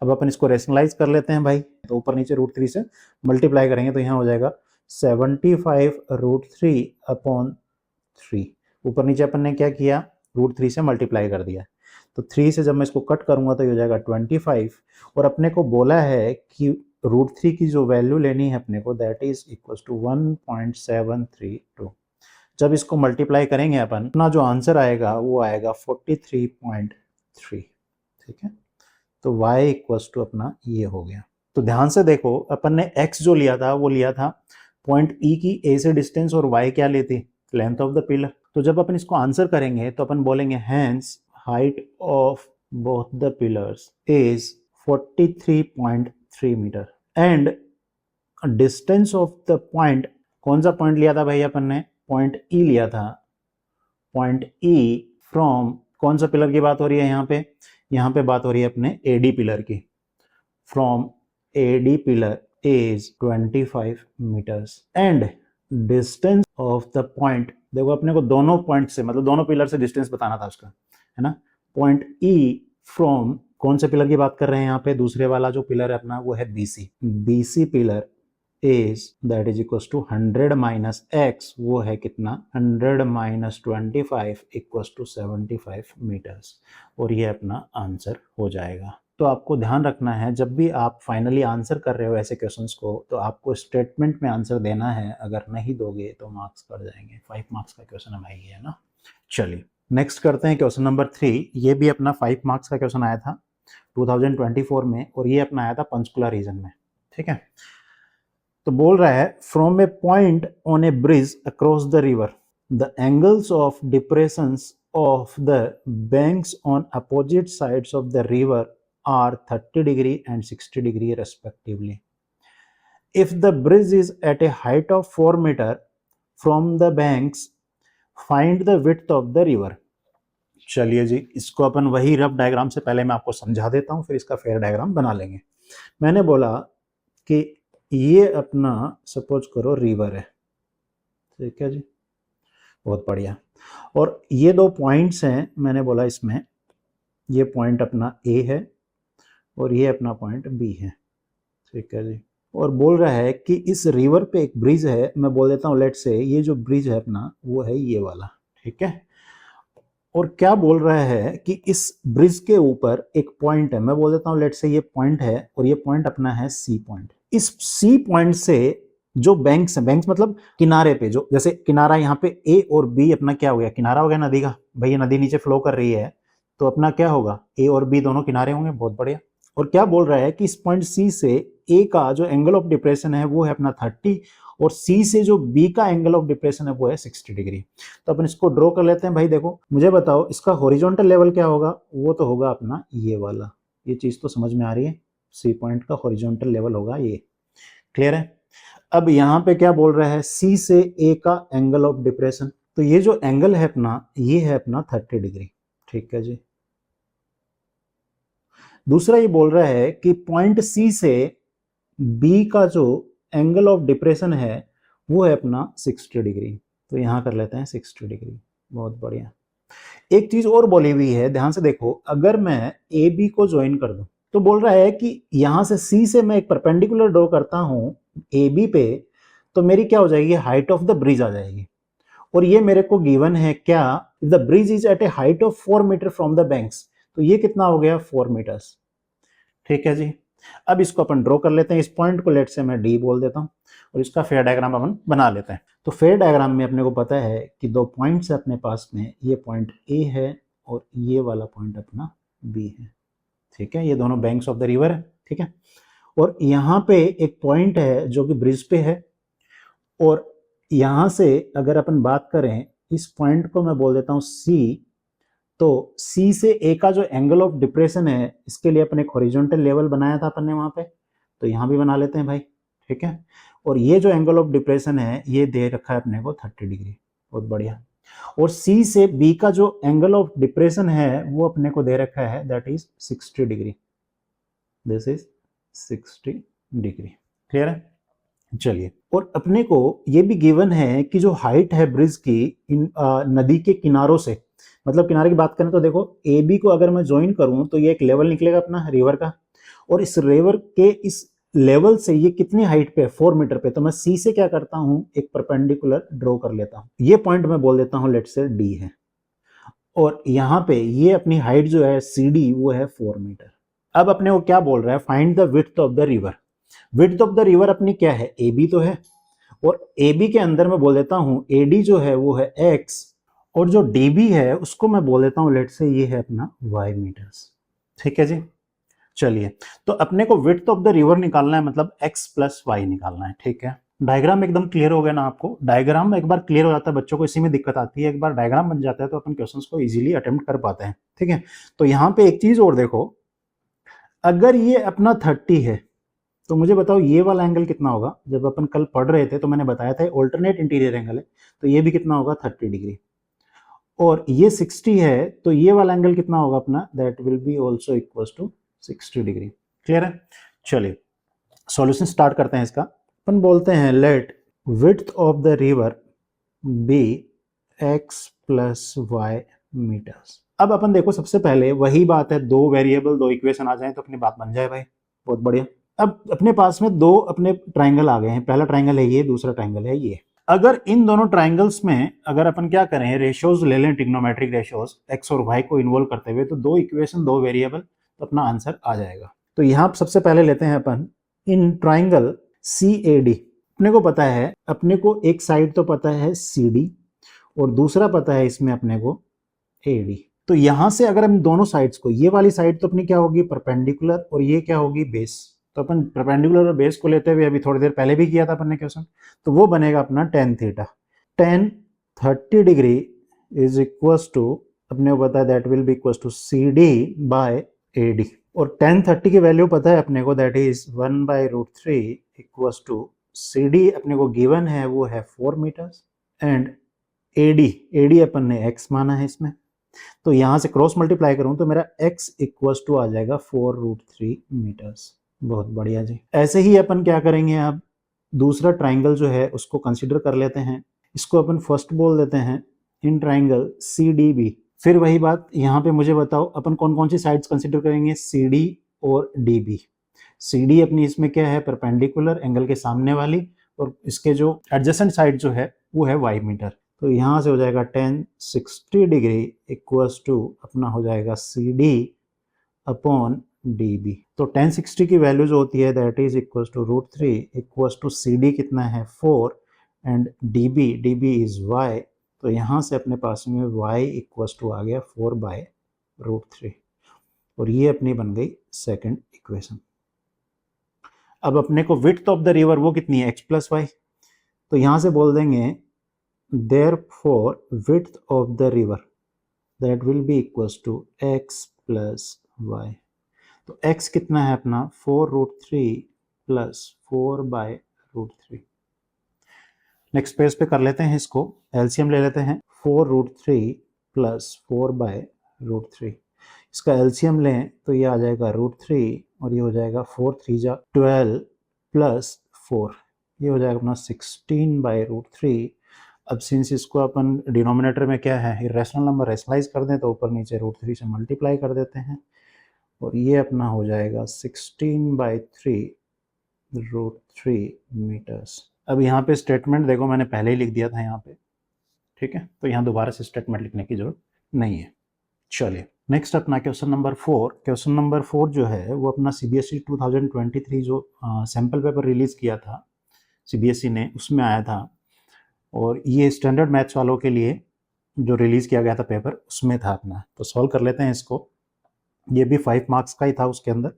अब अपन इसको रेशनलाइज कर लेते हैं भाई, तो ऊपर नीचे √3 से मल्टीप्लाई करेंगे तो यहाँ हो जाएगा 75√3/3। ऊपर नीचे अपन ने क्या किया, √3 से मल्टीप्लाई कर दिया, तो 3 से जब मैं इसको कट करूंगा तो ये हो जाएगा 25। और अपने को बोला है कि √3 की जो वैल्यू लेनी है अपने को, दैट इज इक्वल टू 1.732। जब इसको मल्टीप्लाई करेंगे अपन, अपना जो आंसर आएगा वो आएगा 43.3। ठीक है, तो y इक्वल्स टू अपना ये हो गया। तो ध्यान से देखो, अपन ने x जो लिया था वो लिया था पॉइंट E की A से डिस्टेंस, और y क्या लेती, लेंथ ऑफ द पिलर। तो जब अपन इसको आंसर करेंगे तो अपन बोलेंगे hence height of both the pillars is 43.3 metre and distance of the point, कौन सा पॉइंट लिया था भाई अपन ने, पॉइंट E लिया था, पॉइंट E फ्रॉम कौन सा पिलर की बात हो रही है यहाँ पे बात हो रही है अपने AD पिलर की, from AD pillar is 25 metres and distance of the point, देखो अपने को दोनों पॉइंट से, मतलब दोनों पिलर से डिस्टेंस बताना था उसका, है ना। पॉइंट E फ्रॉम कौन से पिलर की बात कर रहे हैं यहाँ पे, दूसरे वाला जो पिलर है अपना वो है BC pillar is that is equal to 100 minus x, वो है कितना 100 माइनस 25 इक्वल टू 75 मीटर्स, और ये अपना आंसर हो जाएगा। तो आपको ध्यान रखना है, जब भी आप फाइनली आंसर कर रहे हो ऐसे क्वेश्चंस को, तो आपको स्टेटमेंट में आंसर देना है, अगर नहीं दोगे तो मार्क्स कट जाएंगे। 5 मार्क्स का क्वेश्चन है भाई ये, ना। चलिए नेक्स्ट करते हैं क्वेश्चन नंबर 3। ये भी अपना 5 मार्क्स का क्वेश्चन आया था 2024 में, और ये अपना आया था पंचकुला रीजन में। ठीक है, तो बोल रहा है from A point on A bridge across the river the angles of depressions of the banks on opposite sides of the river are 30 degree and 60 degree respectively. If the bridge is at a height of 4 meter from the banks, find the width of the river. चलिए जी, इसको अपन वही rough diagram से पहले मैं आपको समझा देता हूँ, फिर इसका फेयर डायग्राम बना लेंगे। मैंने बोला कि ये अपना सपोज करो रिवर है, ठीक है जी, बहुत बढ़िया। और ये दो पॉइंट्स हैं, मैंने बोला इसमें ये पॉइंट अपना A है और ये अपना पॉइंट B है, ठीक है जी। और बोल रहा है कि इस रिवर पे एक ब्रिज है, मैं बोल देता हूँ लेट से ये जो ब्रिज है अपना वो है ये वाला, ठीक है। और क्या बोल रहा है कि इस ब्रिज के ऊपर एक पॉइंट है, मैं बोल देता हूँ लेट से ये पॉइंट है, और ये पॉइंट अपना है C पॉइंट। इस C पॉइंट से जो बैंक्स है, बैंक्स मतलब किनारे पे, जो जैसे किनारा यहाँ पे A और B अपना क्या हो गया, किनारा हो गया नदी का, भाई ये नदी नीचे फ्लो कर रही है तो अपना क्या होगा, A और B दोनों किनारे होंगे, बहुत बढ़िया। और क्या बोल रहा है कि इस पॉइंट C से A का जो एंगल ऑफ डिप्रेशन है वो है अपना 30, और C से जो B का एंगल ऑफ डिप्रेशन है वो है 60 डिग्री। तो अपन इसको ड्रॉ कर लेते हैं। भाई देखो, मुझे बताओ इसका हॉरिजॉन्टल लेवल क्या होगा, वो तो होगा अपना ये वाला, ये चीज तो समझ में आ रही है, C पॉइंट का हॉरिजॉन्टल लेवल होगा ये, क्लियर है। अब यहाँ पे क्या बोल रहा है, C से A का एंगल ऑफ डिप्रेशन, तो ये जो एंगल है अपना ये है अपना 30 डिग्री, ठीक है जी। दूसरा ये बोल रहा है कि पॉइंट C से B का जो एंगल ऑफ डिप्रेशन है वो है अपना 60 डिग्री, तो यहां कर लेते हैं 60 डिग्री, बहुत बढ़िया। एक चीज और बोली हुई है, ध्यान से देखो, अगर मैं AB को ज्वाइन कर दूं तो बोल रहा है कि यहां से C से मैं एक परपेंडिकुलर ड्रॉ करता हूं AB पे, तो मेरी क्या हो जाएगी, हाइट ऑफ द ब्रिज आ जाएगी। और ये मेरे को गिवन है क्या, if the bridge is at a height of 4 metre from the banks, तो ये कितना हो गया 4 मीटर्स, ठीक है जी। अब इसको अपन ड्रॉ कर लेते हैं, इस पॉइंट को लेट से मैं D बोल देता हूं, और इसका फेयर डायग्राम अपन बना लेते हैं। तो फेयर डायग्राम में अपने को पता है कि दो पॉइंट्स है अपने पास में, ये पॉइंट A है और ये वाला पॉइंट अपना B है, ठीक है, ये दोनों बैंक्स ऑफ द रिवर है, ठीक है। और यहाँ पे एक पॉइंट है जो कि ब्रिज पे है, और यहाँ से अगर अपन बात करें इस पॉइंट को मैं बोल देता हूँ C, तो C से A का जो एंगल ऑफ डिप्रेशन है, इसके लिए अपन एक हॉरिजॉन्टल लेवल बनाया था अपन ने वहां पे, तो यहाँ भी बना लेते हैं भाई, ठीक है। और ये जो एंगल ऑफ डिप्रेशन है ये दे रखा है अपने को 30 डिग्री, बहुत बढ़िया। और C से B का जो एंगल ऑफ डिप्रेशन है वो अपने को दे रखा है, that is 60 degree, this is 60 degree, clear है। चलिए, और अपने को ये भी गिवन है कि जो हाइट है ब्रिज की इन नदी के किनारों से, मतलब किनारे की बात करें तो देखो AB को अगर मैं ज्वाइन करूं तो ये एक लेवल निकलेगा अपना रिवर का, और इस रिवर के इस लेवल से ये कितनी हाइट पे है, 4 मीटर पे। तो मैं सी से क्या करता हूं, एक परपेंडिकुलर ड्रॉ कर लेता हूं। ये पॉइंट मैं बोल देता हूं लेट से डी है, और यहां पे ये अपनी हाइट जो है सी डी वो है 4 मीटर। अब अपने को क्या बोल रहा है, find the width of the river. Width of the river अपनी क्या है, ए बी तो है, और ए बी के अंदर मैं बोल देता हूं ए डी जो है वो है एक्स, और जो डी बी है उसको मैं बोल देता हूं लेट से ये है अपना वाई मीटर्स। ठीक है जी, चलिए। तो अपने को विड्थ ऑफ द रिवर निकालना है, मतलब x प्लस वाई निकालना है। ठीक है, डायग्राम एकदम क्लियर हो गया ना आपको। डायग्राम एक बार क्लियर हो जाता है, बच्चों को इसी में दिक्कत आती है, एक बार डायग्राम बन जाता है तो अपन क्वेश्चंस को इजीली अटेम्प्ट कर पाते हैं। ठीक है, तो यहाँ पे एक चीज और देखो, अगर ये अपना 30 है तो मुझे बताओ ये वाला एंगल कितना होगा। जब अपन कल पढ़ रहे थे तो मैंने बताया था ऑल्टरनेट इंटीरियर एंगल है, तो ये भी कितना होगा 30 डिग्री। और ये 60 है तो ये वाला एंगल कितना होगा अपना, that will be also equal to 60 degree. Clear है, चलिए सॉल्यूशन स्टार्ट करते हैं इसका। अपन बोलते हैं let width of the river be x plus y metres. अब अपन देखो, सबसे पहले वही बात है, दो वेरिएबल दो इक्वेशन आ जाए तो अपनी बात बन जाए भाई, बहुत बढ़िया। अब अपने पास में दो अपने ट्राइंगल आ गए हैं, पहला ट्राइंगल है ये, दूसरा ट्राइंगल है ये। अगर इन दोनों ट्राइंगल्स में अगर अपन क्या करें, रेशियोज ले लें, ट्रिग्नोमेट्रिक रेशियोज एक्स और वाई को इन्वॉल्व करते हुए, तो दो इक्वेशन दो वेरिएबल, तो अपना आंसर आ जाएगा। तो यहां सबसे पहले लेते हैं अपन इन ट्राइंगल सी ए डी। अपने को पता है, अपने को एक साइड तो पता है सी डी और दूसरा पता है इसमें अपने को ए डी। तो यहां से अगर हम दोनों साइड्स को, ये वाली साइड तो अपनी क्या होगी परपेंडिकुलर और ये क्या होगी बेस, तो अपन परपेंडिकुलर और बेस को लेते हुए अभी थोड़ी देर पहले भी किया था अपन ने क्वेश्चन, तो वो बनेगा अपना tan theta. Tan 30 degree is equal to, अपने को पता है that will be equal to C D by A D. और टेन 30 की वैल्यू पता है अपने को, that is 1/√3 equal to C D अपने को गिवन है वो है 4 मीटर्स, एंड एडी अपन ने x माना है इसमें, तो यहां से क्रॉस मल्टीप्लाई करूं तो मेरा x इक्वल टू आ जाएगा 4√3 मीटर्स। बहुत बढ़िया जी। ऐसे ही अपन क्या करेंगे, अब दूसरा ट्राइंगल जो है उसको कंसीडर कर लेते हैं, इसको अपन फर्स्ट बोल देते हैं in triangle C D B. फिर वही बात यहाँ पे मुझे बताओ अपन कौन कौन सी साइड्स कंसीडर करेंगे, सी डी और डी बी। सी डी अपनी इसमें क्या है परपेंडिकुलर एंगल के सामने वाली, और इसके जो एडजेसेंट साइड जो है वो है वाई मीटर। तो यहाँ से हो जाएगा 1060 डिग्री इक्वल्स टू अपना हो जाएगा C D upon D B. तो 1060 की वैल्यू जो होती है that is equals to √3 equals to C D कितना है 4 and D B is y. तो यहाँ से अपने पास में y इक्वल्स टू आ गया 4/√3, और ये अपनी बन गई सेकंड इक्वेशन। अब अपने को विड्थ ऑफ द रिवर वो कितनी है x प्लस वाई, तो यहाँ से बोल देंगे therefore width of the river that will be equals to x plus y। तो x कितना है अपना 4√3 प्लस 4/√3। नेक्स्ट पेज पे कर लेते हैं इसको, एलसीएम ले लेते हैं। 4√3 प्लस 4/√3, इसका एलसीएम लें तो ये आ जाएगा √3 और ये हो जाएगा 4 3 जा 12 प्लस 4, ये हो जाएगा अपना 16/√3। अब सिंस इसको अपन डिनोमिनेटर में क्या है इरेशनल नंबर रेशनलाइज कर दें तो ऊपर नीचे √3 से मल्टीप्लाई कर देते हैं, और ये अपना हो जाएगा 16/3√3 मीटर्स। अब यहाँ पे स्टेटमेंट देखो मैंने पहले ही लिख दिया था यहाँ पे, ठीक है, तो यहाँ दोबारा से स्टेटमेंट लिखने की जरूरत नहीं है। चलिए नेक्स्ट अपना क्वेश्चन नंबर 4। क्वेश्चन नंबर 4 जो है वो अपना सीबीएसई 2023 जो सैम्पल पेपर रिलीज किया था सीबीएसई ने, उसमें आया था, और ये स्टैंडर्ड मैथ्स वालों के लिए जो रिलीज किया गया था पेपर उसमें था अपना। तो सॉल्व कर लेते हैं इसको, ये भी 5 मार्क्स का ही था उसके अंदर।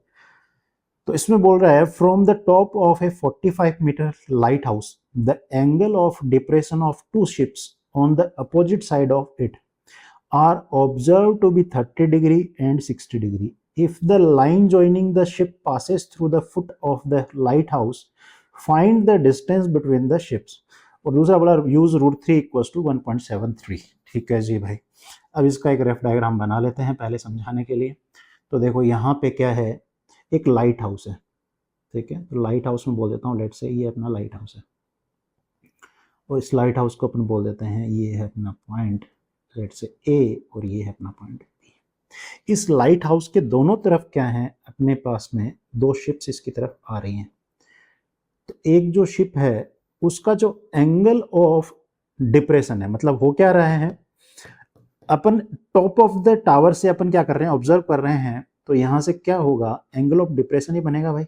तो इसमें बोल रहा है from the top of a 45 metre lighthouse the angle of depression of two ships on the opposite side of it are observe to be 30 degree and 60 degree if the line joining the ship passes through the foot of the lighthouse, find the distance between the ships. और दूसरा बोला use √3 equals to 1.73। ठीक है जी भाई, अब इसका एक rough diagram बना लेते हैं पहले समझाने के लिए। तो देखो यहाँ पे क्या है, एक लाइट हाउस है, ठीक है, तो लाइट हाउस में बोल देता हूँ लेट से ये अपना लाइट हाउस है, और इस लाइट हाउस को अपन बोल देते हैं ये है अपना पॉइंट लेट से ए, और ये है अपना पॉइंट बी। इस लाइट हाउस के दोनों तरफ क्या है, अपने पास में दो शिप्स इसकी तरफ आ रही हैं। तो एक जो शिप है उसका जो एंगल ऑफ डिप्रेशन है, मतलब हो क्या रहे हैं, अपन टॉप ऑफ द टावर से अपन क्या कर रहे हैं, ऑब्जर्व कर रहे हैं, तो यहां से क्या होगा, एंगल ऑफ डिप्रेशन ही बनेगा भाई।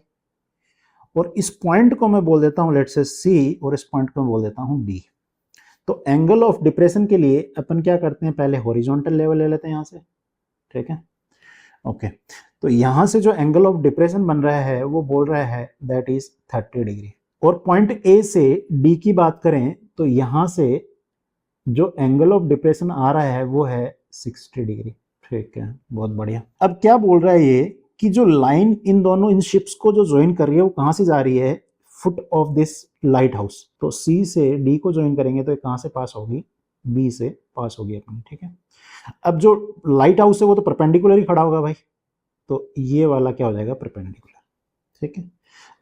और इस पॉइंट को मैं बोल देता हूं लेट्स से सी, और इस पॉइंट को मैं बोल देता हूं डी। तो एंगल ऑफ डिप्रेशन के लिए अपन क्या करते हैं, पहले हॉरिजॉन्टल लेवल ले लेते हैं यहां से, ठीक है, ओके। तो यहां से जो एंगल ऑफ डिप्रेशन बन रहा है वो बोल रहा है दैट इज 30 डिग्री। और पॉइंट ए से डी की बात करें तो यहां से जो एंगल ऑफ डिप्रेशन आ रहा है वो है 60 डिग्री, ठीक है, बहुत बढ़िया। अब क्या बोल रहा है ये कि जो लाइन इन दोनों इन शिप्स को जो ज्वाइन कर रही है वो कहां से जा रही है, foot of this light house. तो सी से डी को ज्वाइन करेंगे तो ये कहां से पास होगी, बी से पास होगी अपनी, ठीक है। अब जो लाइट हाउस है वो तो परपेंडिकुलर ही खड़ा होगा भाई, तो ये वाला क्या हो जाएगा, परपेंडिकुलर, ठीक है।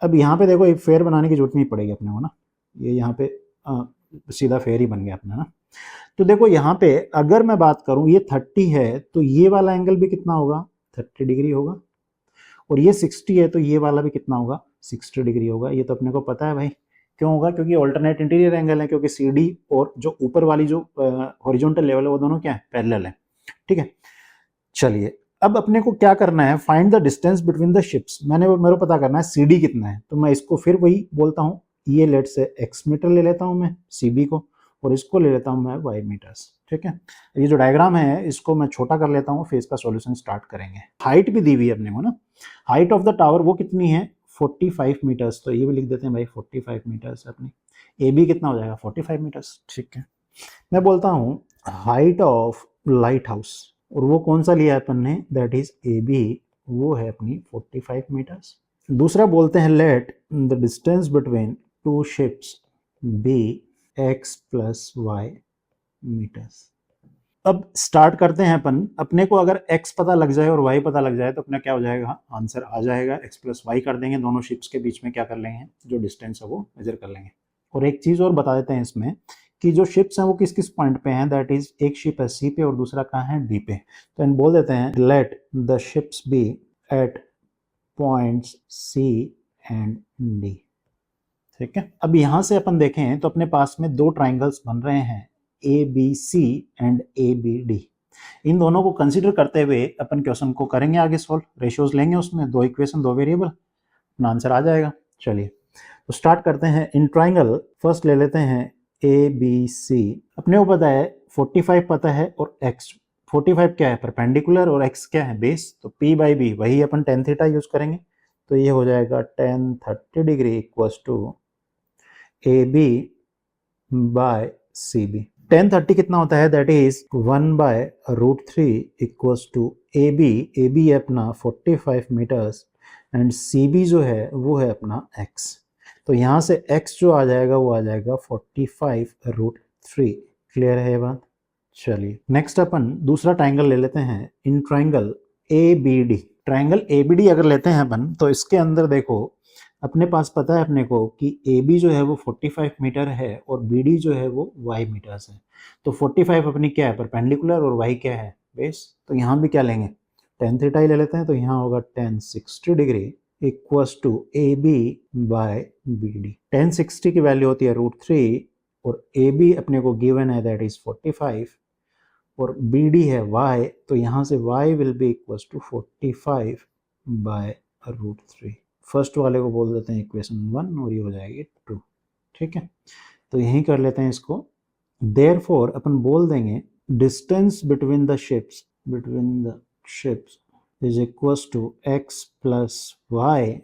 अब यहाँ पे देखो एक फेयर बनाने की जरूरत नहीं पड़ेगी अपने को ना, ये यहाँ पे सीधा फेयर ही बन गया अपना ना। तो देखो यहाँ पे अगर मैं बात करूं ये 30 है तो ये वाला एंगल भी कितना होगा, 30 डिग्री होगा। और ये 60 है तो ये वाला भी कितना होगा, 60 डिग्री होगा। ये तो अपने को पता है भाई, क्यों होगा, क्योंकि ऑल्टरनेट इंटीरियर एंगल है, क्योंकि सी डी और जो ऊपर वाली जो हॉरिजॉन्टल लेवल है वो दोनों क्या है, पैरेलल है, ठीक है। चलिए अब अपने को क्या करना है, find the distance between the ships. मेरे को पता करना है सी डी कितना है, तो मैं इसको फिर वही बोलता हूँ, ये लेट से एक्स मीटर ले लेता हूँ मैं सी बी को, और इसको ले लेता हूँ मैं वाई मीटर्स, ठीक है। ये जो डायग्राम है इसको मैं छोटा कर लेता हूँ, फिर इसका सॉल्यूशन स्टार्ट करेंगे। हाइट भी दी हुई है अपने को ना, हाइट ऑफ द टावर वो कितनी है, 45 मीटर्स, तो ये भी लिख देते हैं भाई 45 मीटर्स अपनी। ए बी कितना हो जाएगा, 45 मीटर्स, ठीक है। मैं बोलता हूँ हाइट ऑफ लाइट हाउस, और वो कौन सा लिया है अपन ने, दैट इज ए बी, वो है अपनी 45 मीटर्स। दूसरा बोलते हैं let the distance between two ships be x plus y metres. अब स्टार्ट करते हैं अपन, अपने को अगर x पता लग जाए और y पता लग जाए तो अपना क्या हो जाएगा, आंसर आ जाएगा, x प्लस वाई कर देंगे, दोनों शिप्स के बीच में क्या कर लेंगे, जो डिस्टेंस है वो मेजर कर लेंगे। और एक चीज और बता देते हैं इसमें कि जो शिप्स हैं वो किस किस पॉइंट पे हैं, दैट इज एक शिप है सी पे और दूसरा कहाँ है, डी पे। तो इन बोल देते हैं let the ships be at points C and D, ठीक है। अब यहां से अपन देखें तो अपने पास में दो ट्राइंगल्स बन रहे हैं, A B C and A B D. इन दोनों को कंसीडर करते हुए अपन क्वेश्चन को करेंगे आगे सॉल्व, रेशियोज लेंगे उसमें, दो इक्वेशन दो वेरिएबल, अपना आंसर आ जाएगा। चलिए तो स्टार्ट करते हैं। इन ट्राइंगल फर्स्ट ले लेते हैं ए बी सी। अपने को पता है 45 पता है और x 45 क्या है, परपेंडिकुलर, और x क्या है, बेस। तो p बाई बी वही अपन tan थीटा यूज करेंगे, तो ये हो जाएगा tan 30 degree equals to A B by C B. tan 30 कितना होता है, that is 1 by root 3 equals to A B है अपना 45 मीटर्स एंड सी बी जो है वो है अपना x। तो यहाँ से x जो आ जाएगा वो आ जाएगा 45 रूट 3। क्लियर है ये बात। चलिए नेक्स्ट अपन दूसरा ट्राइंगल ले लेते हैं। In triangle A B D, triangle A B D अगर लेते हैं अपन तो इसके अंदर देखो अपने पास पता है अपने को कि ए बी जो है वो 45 मीटर है और बी डी जो है वो वाई मीटर्स है। तो 45 अपनी क्या है, परपेंडिकुलर, और वाई क्या है, बेस। तो यहाँ भी क्या लेंगे, tan थीटा ही ले लेते हैं। तो यहाँ होगा tan 60 degree equals to A B by B D. tan 60 की वैल्यू होती है रूट 3 और ए बी अपने को गिवन है दैट इज 45 और बी डी है y, तो यहाँ से y will be equals to 45 by root 3। First वाले को बोल देते हैं इक्वेशन 1 और ये हो जाएगी 2, ठीक है। तो यहीं कर लेते हैं इसको। देयरफॉर अपन बोल देंगे distance between the ships is equals to x plus y,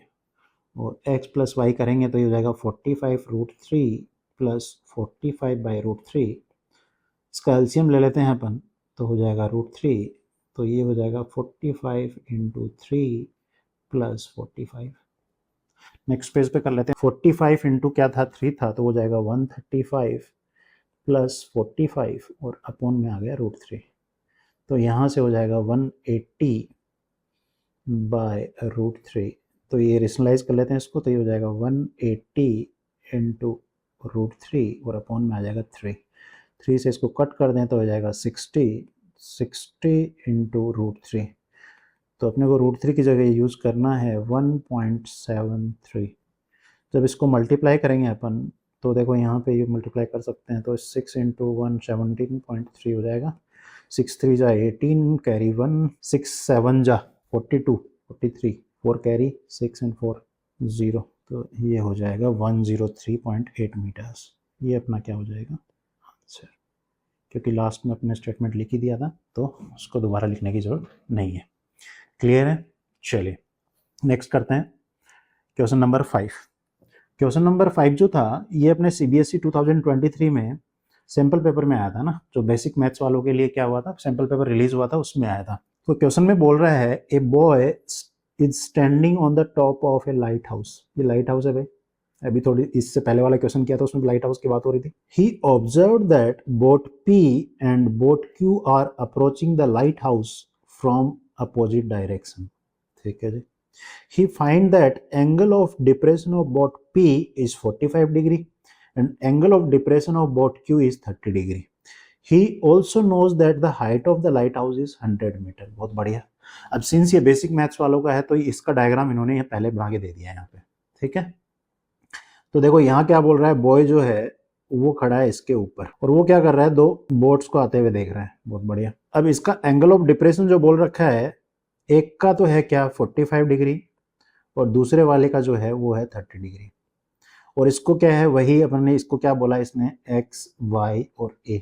और x प्लस वाई करेंगे तो ये हो जाएगा 45 रूट 3 प्लस 45 बाई रूट 3। इसका एलसीएम ले लेते हैं अपन, तो हो जाएगा रूट 3, तो ये हो जाएगा 45 इंटू 3 प्लस 45। नेक्स्ट पेज पे कर लेते हैं। 45 इंटू क्या था, 3 था, तो हो जाएगा 135 प्लस 45 और अपॉन में आ गया रूट 3। तो यहाँ से हो जाएगा 180 बाय रूट 3। तो ये रेशनलाइज कर लेते हैं इसको, तो ये हो जाएगा 180 इंटू रूट 3 और अपॉन में आ जाएगा 3 से इसको कट कर दें तो हो जाएगा 60 60 इंटू √3, तो अपने को √3 की जगह यूज़ करना है 1.73। जब इसको मल्टीप्लाई करेंगे अपन तो देखो यहाँ पे ये मल्टीप्लाई कर सकते हैं, तो 6 इंटू 1 17.3 हो जाएगा। 6 3 जा 18, कैरी 1, 6 7 जा 42, 43, 4 कैरी 6 एंड 4 0, तो ये हो जाएगा 103.8 मीटर्स। ये अपना क्या हो जाएगा आंसर, क्योंकि लास्ट में अपने स्टेटमेंट लिख ही दिया था तो उसको दोबारा लिखने की जरूरत नहीं है। क्लियर है? चलिए नेक्स्ट करते हैं क्वेश्चन नंबर 5। क्वेश्चन नंबर 5 जो था ये अपने CBSE 2023 में सैम्पल पेपर में आया था ना, जो बेसिक मैथ्स वालों के लिए क्या हुआ था, सैम्पल पेपर रिलीज हुआ था, उसमें आया था। तो क्वेश्चन में बोल रहा है a boy is standing on the top of A light house. ये लाइट हाउस है भाई, अभी थोड़ी इससे पहले वाला क्वेश्चन किया था उसमें लाइट हाउस की बात हो रही थी। He observed that boat P and boat Q are approaching the lighthouse from opposite direction. ठीक है जी। He find that angle of depression of boat P is 45 degree and angle of depression of boat Q is 30 degree. He also knows that the height of the lighthouse is 100 meter. बहुत बढ़िया। अब since ये basic maths वालों का है तो इसका diagram इन्होंने पहले बना के दे दिया है यहाँ पे। ठीक है, तो देखो यहाँ क्या बोल रहा है, बॉय जो है वो खड़ा है इसके ऊपर और वो क्या कर रहा है, दो बोट्स को आते हुए देख रहा है। बहुत बढ़िया। अब इसका एंगल ऑफ डिप्रेशन जो बोल रखा है, एक का तो है क्या 45 डिग्री और दूसरे वाले का जो है वो है 30 डिग्री, और इसको क्या है वही अपन ने इसको क्या बोला, इसने x y और a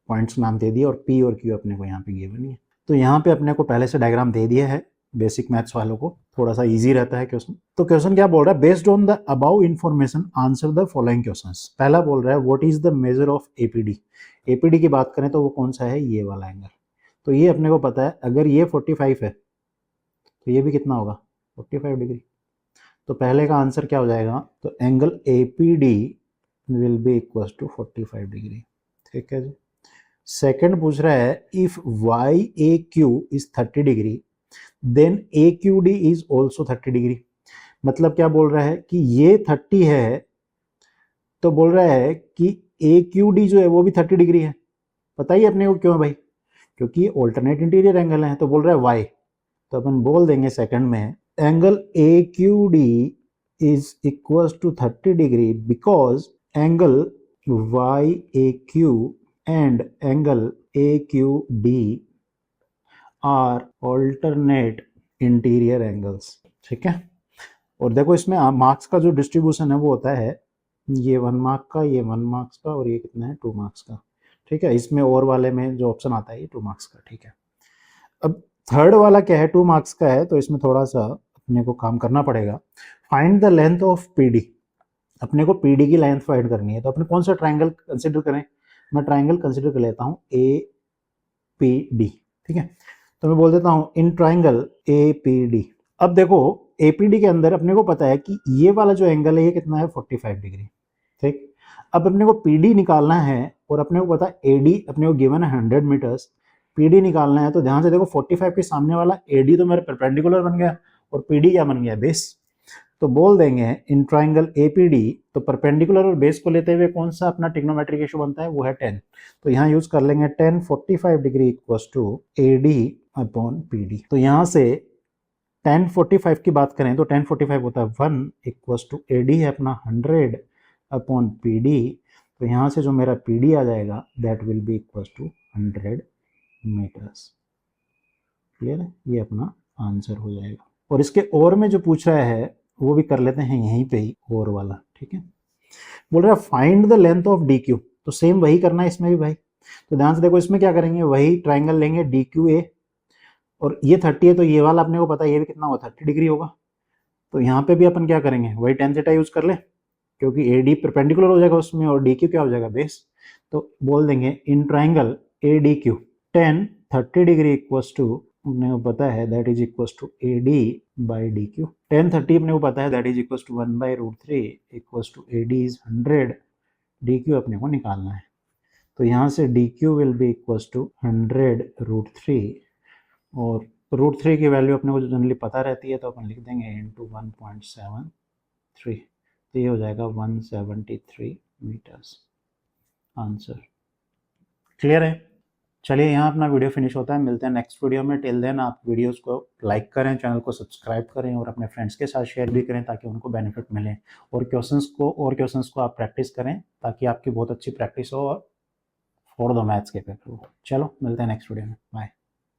पॉइंट्स नाम दे दिए और p और q अपने को यहाँ पे गिवन है। तो यहाँ पे अपने को पहले से डायग्राम दे दिया है, बेसिक मैथ्स वालों को थोड़ा सा इजी रहता है क्वेश्चन। तो क्वेश्चन क्या बोल रहा है, based on the above information answer the following questions. पहला बोल रहा है what is the measure of APD। APD की बात करें तो वो कौन सा है, ये वाला एंगल। तो ये अपने को पता है अगर ये 45 है तो ये भी कितना होगा 45 डिग्री। तो पहले का आंसर क्या हो जाएगा, तो angle APD will be equal to 45 degree. ठीक है जी। सेकंड पूछ रहा है if YAQ is 30 degree then AQD is also 30 degree. मतलब क्या बोल रहा है कि ये 30 है तो बोल रहा है कि AQD जो है वो भी 30 डिग्री है। बताइए अपने को क्यों है भाई, क्योंकि ये ऑल्टरनेट इंटीरियर एंगल है। तो बोल रहा है वाई, तो अपन बोल देंगे सेकंड में angle AQD is equals to 30 degree because angle YAQ and angle AQD are alternate interior angles। ठीक है, और देखो इसमें मार्क्स का जो डिस्ट्रीब्यूशन है वो होता है ये 1 मार्क का, ये 1 मार्क्स का और ये कितना है 2 मार्क्स का। ठीक है, इसमें और वाले में जो ऑप्शन आता है ये 2 मार्क्स का। ठीक है, अब थर्ड वाला क्या है 2 मार्क्स का है, तो इसमें थोड़ा सा अपने को काम करना पड़ेगा। Find the length of PD। अपने को PD की लेंथ फाइंड करनी है, तो अपने कौन सा ट्राइंगल कंसिडर करें, मैं ट्राइंगल कंसिडर कर लेता हूँ APD। ठीक है, तो मैं बोल देता हूँ इन ट्राइंगल APD। अब देखो APD के अंदर अपने को पता है कि ये वाला जो एंगल है ये कितना है 45 डिग्री। ठीक, अब अपने को PD निकालना है और अपने को पता है AD अपने को गिवन है 100 मीटर्स, PD निकालना है। तो ध्यान से देखो 45 के सामने वाला AD तो मेरा परपेंडिकुलर बन गया और PD क्या बन गया, बेस। तो बोल देंगे इन ट्राइंगल APD, तो परपेंडिकुलर और बेस को लेते हुए कौन सा अपना ट्रिग्नोमेट्रिक रेशियो बनता है, वो है 10। तो यहाँ यूज कर लेंगे 10 45 degree equals to AD upon PD। तो यहाँ से 10 45 की बात करें तो 10 45 होता है 1 इक्वल्स टू AD है अपना 100 अपॉन PD। तो यहाँ से जो मेरा PD आ जाएगा that will be equals to 100 metres. Clear है, ये अपना आंसर हो जाएगा। और इसके और में जो पूछ रहा है वो भी कर लेते हैं यहीं पे ही, और वाला। ठीक है, बोल रहा है find the length of DQ। तो सेम वही करना है इसमें भी भाई। तो ध्यान से देखो इसमें क्या करेंगे, वही ट्राइंगल लेंगे DQA और ये 30 है तो ये वाला अपने को पता है ये भी कितना होगा 30 डिग्री होगा। तो यहाँ पे भी अपन क्या करेंगे, वही tan थीटा यूज कर ले, क्योंकि AD परपेंडिकुलर हो जाएगा उसमें और DQ क्या हो जाएगा, बेस। तो बोल देंगे in triangle ADQ tan 30 degree equals to, अपने को पता है that is equals to AD by DQ। tan 30 अपने को पता है that is equals to 1/√3 equals to AD is 100, DQ अपने को निकालना है। तो यहाँ से DQ will be equals to 100√3 और √3 की वैल्यू अपने को जो जनरली पता रहती है तो अपन लिख देंगे इंटू 1.73। तो ये हो जाएगा 173 मीटर्स आंसर। क्लियर है? चलिए यहाँ अपना वीडियो फिनिश होता है, मिलते हैं नेक्स्ट वीडियो में। टिल देन आप वीडियोस को लाइक करें, चैनल को सब्सक्राइब करें और अपने फ्रेंड्स के साथ शेयर भी करें ताकि उनको बेनिफिट मिले। और क्वेश्चंस को आप प्रैक्टिस करें ताकि आपकी बहुत अच्छी प्रैक्टिस हो और फॉर द मैथ्स के पेपर हो। चलो मिलते हैं नेक्स्ट वीडियो में, बाय।